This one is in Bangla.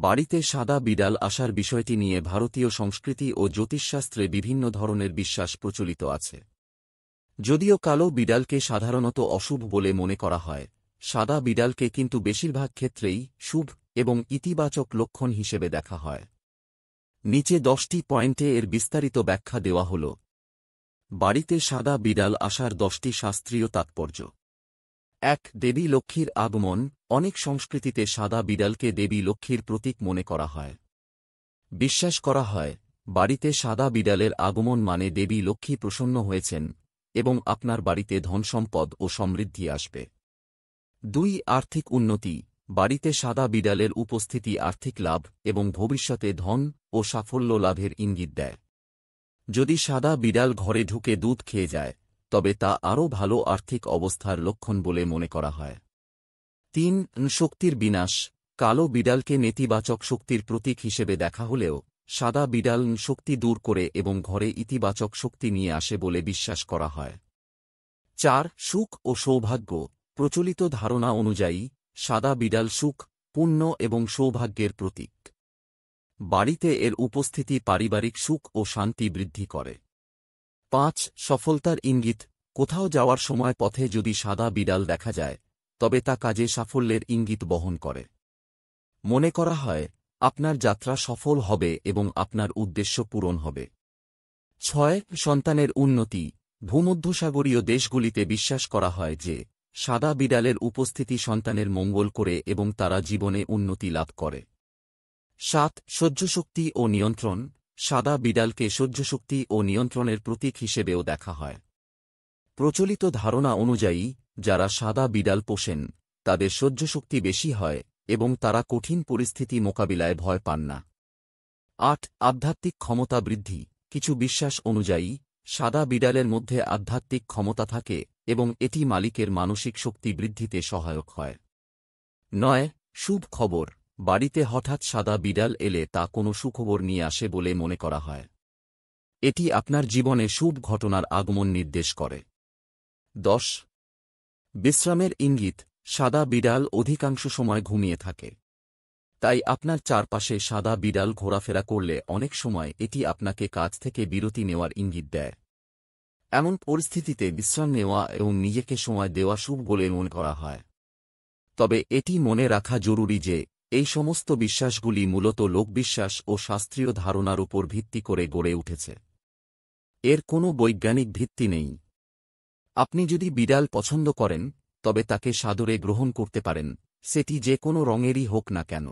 বাড়িতে সাদা বিড়াল আসার বিষয়টি নিয়ে ভারতীয় সংস্কৃতি ও জ্যোতিষশাস্ত্রে বিভিন্ন ধরনের বিশ্বাস প্রচলিত আছে। যদিও কালো বিড়ালকে সাধারণত অশুভ বলে মনে করা হয়, সাদা বিড়ালকে কিন্তু বেশিরভাগ ক্ষেত্রেই শুভ এবং ইতিবাচক লক্ষণ হিসেবে দেখা হয়। নিচে 10টি পয়েন্টে এর বিস্তারিত ব্যাখ্যা দেওয়া হল। বাড়িতে সাদা বিড়াল আসার 10টি শাস্ত্রীয় তাৎপর্য। 1. দেবী লক্ষ্মীর আগমন। অনেক সংস্কৃতিতে সাদা বিড়ালকে দেবী লক্ষ্মীর প্রতীক মনে করা হয়। বিশ্বাস করা হয়, বাড়িতে সাদা বিড়ালের আগমন মানে দেবী লক্ষ্মী প্রসন্ন হয়েছেন এবং আপনার বাড়িতে ধনসম্পদ ও সমৃদ্ধি আসবে। 2. আর্থিক উন্নতি। বাড়িতে সাদা বিড়ালের উপস্থিতি আর্থিক লাভ এবং ভবিষ্যতে ধন ও সাফল্য লাভের ইঙ্গিত দেয়। যদি সাদা বিড়াল ঘরে ঢুকে দুধ খেয়ে যায়, তবে তা আরও ভালো আর্থিক অবস্থার লক্ষণ বলে মনে করা হয়। 3. শক্তির বিনাশ। কালো বিড়ালকে নেতিবাচক শক্তির প্রতীক হিসেবে দেখা হলেও সাদা বিড়াল শক্তি দূর করে এবং ঘরে ইতিবাচক শক্তি নিয়ে আসে বলে বিশ্বাস করা হয়। 4. সুখ ও সৌভাগ্য। প্রচলিত ধারণা অনুযায়ী সাদা বিড়াল সুখ, পুণ্য এবং সৌভাগ্যের প্রতীক। বাড়িতে এর উপস্থিতি পারিবারিক সুখ ও শান্তি বৃদ্ধি করে। 5. সফলতার ইঙ্গিত। কোথাও যাওয়ার সময় পথে যদি সাদা বিড়াল দেখা যায়, তবে তা কাজে সাফল্যের ইঙ্গিত বহন করে। মনে করা হয়, আপনার যাত্রা সফল হবে এবং আপনার উদ্দেশ্য পূরণ হবে। 6. সন্তানের উন্নতি। ভূমধ্যসাগরীয় দেশগুলিতে বিশ্বাস করা হয় যে সাদা বিড়ালের উপস্থিতি সন্তানের মঙ্গল করে এবং তারা জীবনে উন্নতি লাভ করে। 7. সহ্যশক্তি ও নিয়ন্ত্রণ। সাদা বিড়ালকে সহ্যশক্তি ও নিয়ন্ত্রণের প্রতীক হিসেবেও দেখা হয়। প্রচলিত ধারণা অনুযায়ী যারা সাদা বিড়াল পোষেন তাদের সহ্যশক্তি বেশি হয় এবং তারা কঠিন পরিস্থিতি মোকাবিলায় ভয় পান না। 8. আধ্যাত্মিক ক্ষমতা বৃদ্ধি। কিছু বিশ্বাস অনুযায়ী সাদা বিড়ালের মধ্যে আধ্যাত্মিক ক্ষমতা থাকে এবং এটি মালিকের মানসিক শক্তি বৃদ্ধিতে সহায়ক হয়। 9. শুভ খবর। বাড়িতে হঠাৎ সাদা বিড়াল এলে তা কোনো সুখবর নিয়ে আসে বলে মনে করা হয়। এটি আপনার জীবনে শুভ ঘটনার আগমন নির্দেশ করে। 10. বিশ্রামের ইঙ্গিত। সাদা বিড়াল অধিকাংশ সময় ঘুমিয়ে থাকে। তাই আপনার চারপাশে সাদা বিড়াল ঘোরাফেরা করলে অনেক সময় এটি আপনাকে কাজ থেকে বিরতি নেওয়ার ইঙ্গিত দেয়। এমন পরিস্থিতিতে বিশ্রাম নেওয়া এবং নিজেকে সময় দেওয়া শুভ বলে মনে করা হয়। তবে এটি মনে রাখা জরুরি যে এই সমস্ত বিশ্বাসগুলি মূলত লোকবিশ্বাস ও শাস্ত্রীয় ধারণার উপর ভিত্তি করে গড়ে উঠেছে। এর কোনো বৈজ্ঞানিক ভিত্তি নেই। আপনি যদি বিড়াল পছন্দ করেন, তবে তাকে সাদরে গ্রহণ করতে পারেন, সেটি যে কোনো রঙেরই হোক না কেন।